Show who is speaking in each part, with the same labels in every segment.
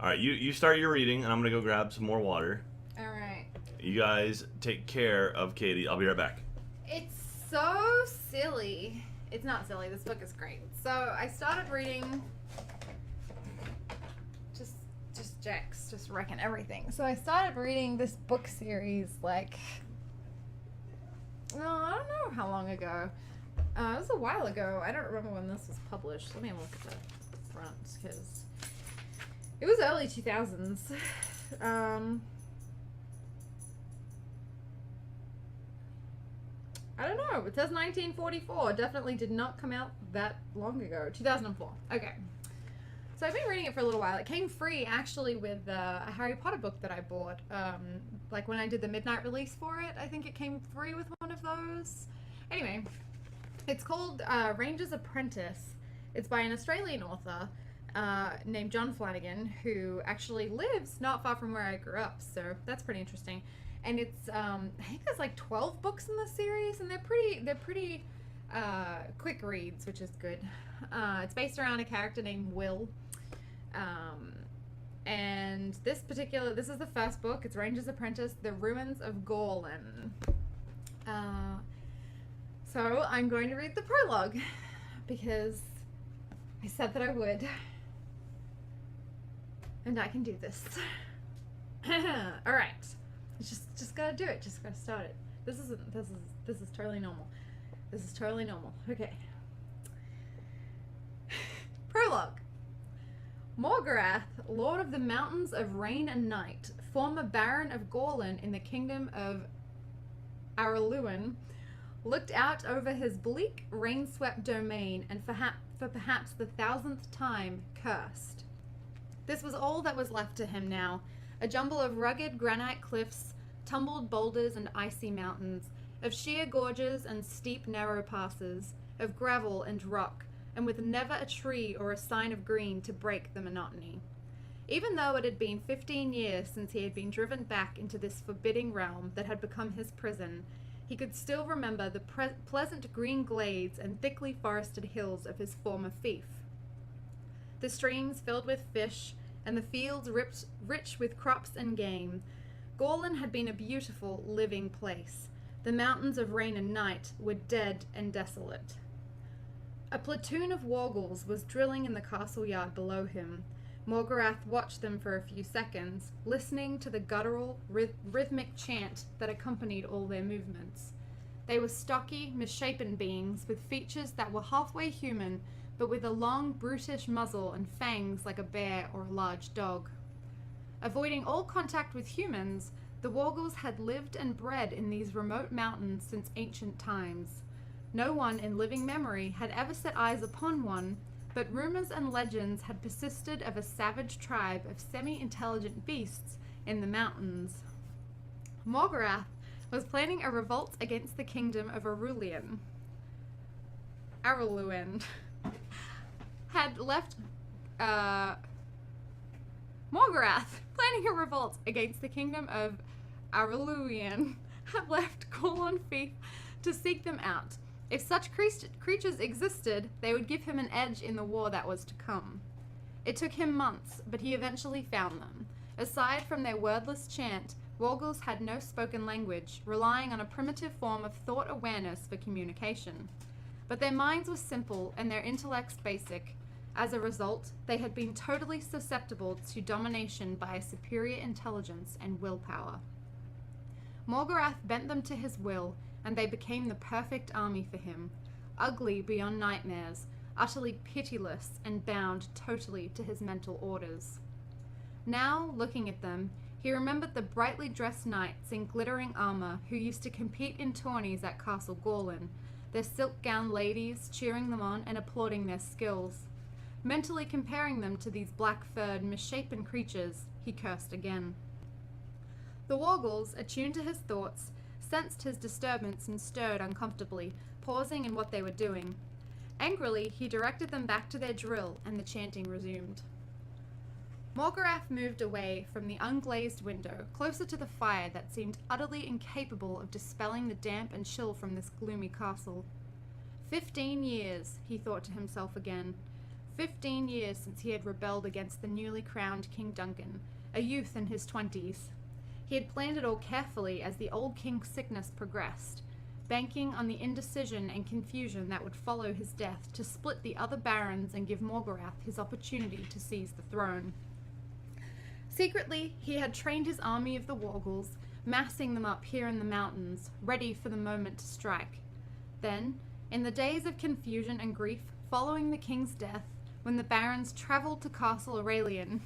Speaker 1: All right, you start your reading, and I'm gonna go grab some more water.
Speaker 2: All right.
Speaker 1: You guys take care of Caiti. I'll be right back.
Speaker 2: It's so silly. It's not silly. This book is great. So I started reading. Just Jack's just wrecking everything. So I started reading this book series like, no, I don't know how long ago. It was a while ago. I don't remember when this was published. Let me look at the front because it was early 2000s. I don't know. It says 1944. Definitely did not come out that long ago. 2004. Okay. So I've been reading it for a little while. It came free actually with a Harry Potter book that I bought. Like when I did the midnight release for it, I think it came free with one of those. Anyway, it's called Ranger's Apprentice. It's by an Australian author named John Flanagan, who actually lives not far from where I grew up. So that's pretty interesting. And it's I think there's like 12 books in the series, and they're pretty quick reads, which is good. It's based around a character named Will. And this is the first book. It's Ranger's Apprentice, The Ruins of Gorlan. So I'm going to read the prologue because I said that I would. And I can do this. All right. Just gotta do it. Just gotta start it. This is totally normal. This is totally normal. Okay. Prologue. Morgorath, Lord of the Mountains of Rain and Night, former Baron of Gorlan in the Kingdom of Araluen, looked out over his bleak, rain-swept domain and for perhaps the 1000th time cursed. This was all that was left to him now, a jumble of rugged granite cliffs, tumbled boulders and icy mountains, of sheer gorges and steep narrow passes, of gravel and rock, and with never a tree or a sign of green to break the monotony. Even though it had been 15 years since he had been driven back into this forbidding realm that had become his prison, he could still remember the pleasant green glades and thickly forested hills of his former fief. The streams filled with fish, and the fields rich with crops and game. Gorlan had been a beautiful, living place. The mountains of Rain and Night were dead and desolate. A platoon of wargals was drilling in the castle yard below him. Morgorath watched them for a few seconds, listening to the guttural, rhythmic chant that accompanied all their movements. They were stocky, misshapen beings with features that were halfway human, but with a long, brutish muzzle and fangs like a bear or a large dog. Avoiding all contact with humans, the wargals had lived and bred in these remote mountains since ancient times. No one in living memory had ever set eyes upon one, but rumors and legends had persisted of a savage tribe of semi-intelligent beasts in the mountains. Morgorath was planning a revolt against the kingdom of Araluen. Had left Morgorath, planning a revolt against the kingdom of Araluen, had left Gorlan Fief to seek them out. If such creatures existed, they would give him an edge in the war that was to come. It took him months, but he eventually found them. Aside from their wordless chant, wargals had no spoken language, relying on a primitive form of thought awareness for communication. But their minds were simple and their intellects basic. As a result, they had been totally susceptible to domination by a superior intelligence and willpower. Morgorath bent them to his will, and they became the perfect army for him, ugly beyond nightmares, utterly pitiless and bound totally to his mental orders. Now, looking at them, he remembered the brightly dressed knights in glittering armor who used to compete in tourneys at Castle Gorlan, their silk-gowned ladies cheering them on and applauding their skills. Mentally comparing them to these black-furred, misshapen creatures, he cursed again. The wargals, attuned to his thoughts, sensed his disturbance and stirred uncomfortably, pausing in what they were doing. Angrily, he directed them back to their drill, and the chanting resumed. Morgorath moved away from the unglazed window, closer to the fire that seemed utterly incapable of dispelling the damp and chill from this gloomy castle. 15 years, he thought to himself again. 15 years since he had rebelled against the newly crowned King Duncan, a youth in his 20s. He had planned it all carefully as the old king's sickness progressed, banking on the indecision and confusion that would follow his death to split the other barons and give Morgorath his opportunity to seize the throne. Secretly, he had trained his army of the Wargles, massing them up here in the mountains, ready for the moment to strike. Then, in the days of confusion and grief following the king's death, when the barons travelled to Castle Aurelian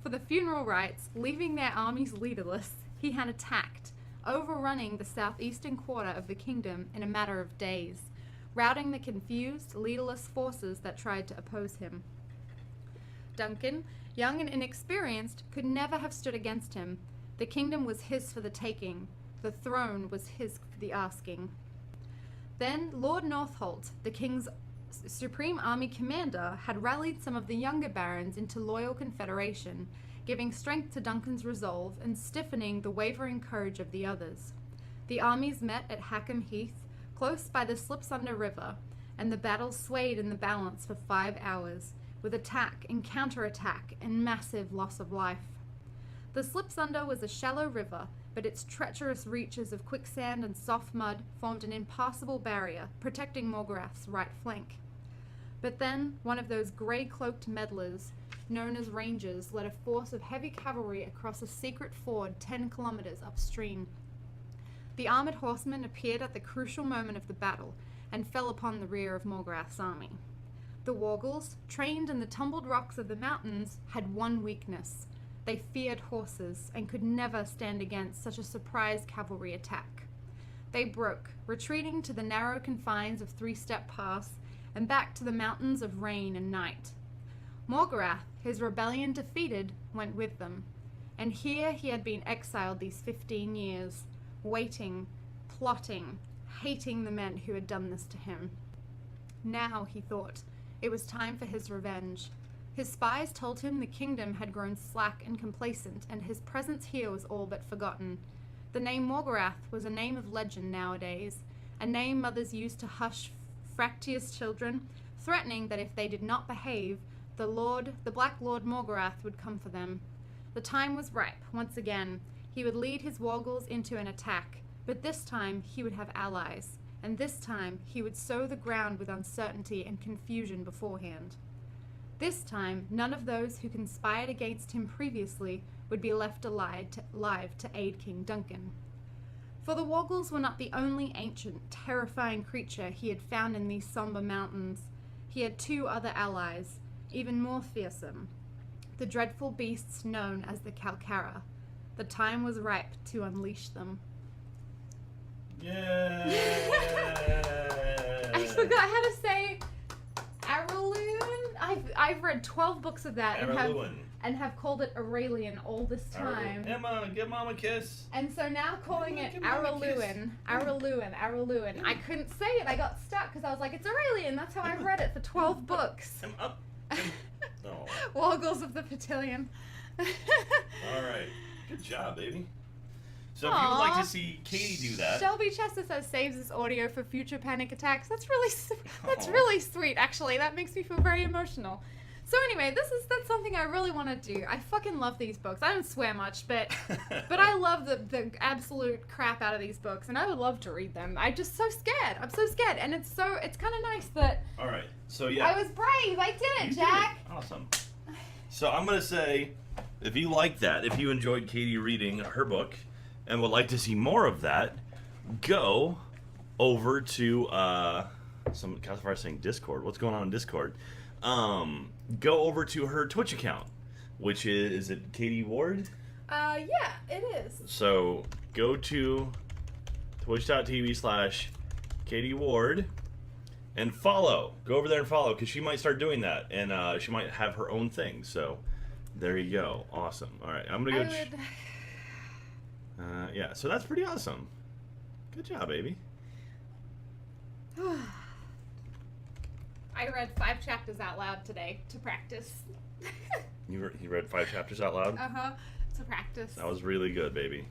Speaker 2: for the funeral rites, leaving their armies leaderless, he had attacked, overrunning the southeastern quarter of the kingdom in a matter of days, routing the confused, leaderless forces that tried to oppose him. Duncan, young and inexperienced, could never have stood against him. The kingdom was his for the taking. The throne was his for the asking. Then Lord Northolt, the king's supreme army commander, had rallied some of the younger barons into loyal confederation, giving strength to Duncan's resolve and stiffening the wavering courage of the others. The armies met at Hackham Heath, close by the Slipsunder River, and the battle swayed in the balance for 5 hours, with attack and counterattack and massive loss of life. The Slipsunder was a shallow river, but its treacherous reaches of quicksand and soft mud formed an impassable barrier, protecting Morgorath's right flank. But then, one of those grey-cloaked meddlers, known as Rangers, led a force of heavy cavalry across a secret ford 10 kilometers upstream. The armored horsemen appeared at the crucial moment of the battle, and fell upon the rear of Morgorath's army. The Wargles, trained in the tumbled rocks of the mountains, had one weakness. They feared horses, and could never stand against such a surprise cavalry attack. They broke, retreating to the narrow confines of Three-Step Pass, and back to the mountains of rain and night. Morgorath, his rebellion defeated, went with them, and here he had been exiled these 15 years, waiting, plotting, hating the men who had done this to him. Now, he thought, it was time for his revenge. His spies told him the kingdom had grown slack and complacent, and his presence here was all but forgotten. The name Morgorath was a name of legend nowadays, a name mothers used to hush fractious children, threatening that if they did not behave, the Black Lord Morgorath would come for them. The time was ripe. Once again, he would lead his Wargles into an attack, but this time he would have allies, and this time he would sow the ground with uncertainty and confusion beforehand. This time, none of those who conspired against him previously would be left alive to aid King Duncan. For the Wargles were not the only ancient, terrifying creature he had found in these somber mountains. He had 2 other allies, even more fearsome, the dreadful beasts known as the Kalkara. The time was ripe to unleash them.
Speaker 1: Yeah.
Speaker 2: I forgot how to say Araloon. I've read 12 books of that and have called it Aurelian all this time.
Speaker 1: Emma, give Mom a kiss.
Speaker 2: And so now calling it Araloon. I couldn't say it. I got stuck because I was like, it's Aurelian. That's how I've read it for 12 books.
Speaker 1: No.
Speaker 2: Wargles of the Cotillion.
Speaker 1: All right. Good job, baby. So if you would like to see Caiti do that.
Speaker 2: Shelby Chester says saves his audio for future panic attacks. That's really sweet, actually. That makes me feel very emotional. So anyway, that's something I really want to do. I fucking love these books. I don't swear much, but I love the absolute crap out of these books, and I would love to read them. I'm just so scared. I'm so scared, and it's kind of nice that.
Speaker 1: All right. So yeah.
Speaker 2: I was brave. I did it, Jack.
Speaker 1: Did it. Awesome. So I'm gonna say, if you like that, if you enjoyed Caiti reading her book, and would like to see more of that, go over to some Calcifier saying Discord. What's going on in Discord? Go over to her Twitch account, which is it Caiti Ward?
Speaker 2: Yeah, it is.
Speaker 1: So go to twitch.tv/Caiti Ward and follow. Go over there and follow, because she might start doing that, and she might have her own thing. So there you go. Awesome. All right, I'm gonna go. Yeah, so that's pretty awesome. Good job, baby.
Speaker 2: I read 5 chapters out loud today to practice.
Speaker 1: You read 5 chapters out loud?
Speaker 2: Uh-huh, to practice.
Speaker 1: That was really good, baby.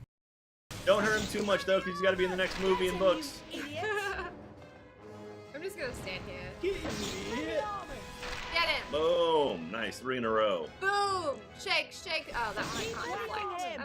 Speaker 1: Don't hurt him too much, though, because he's got to be in the next movie and books.
Speaker 2: I'm just going to stand here.
Speaker 1: Get
Speaker 2: Get him!
Speaker 1: Boom! Nice, 3 in a row.
Speaker 2: Boom! Shake, shake. Oh, that one I can't deflect.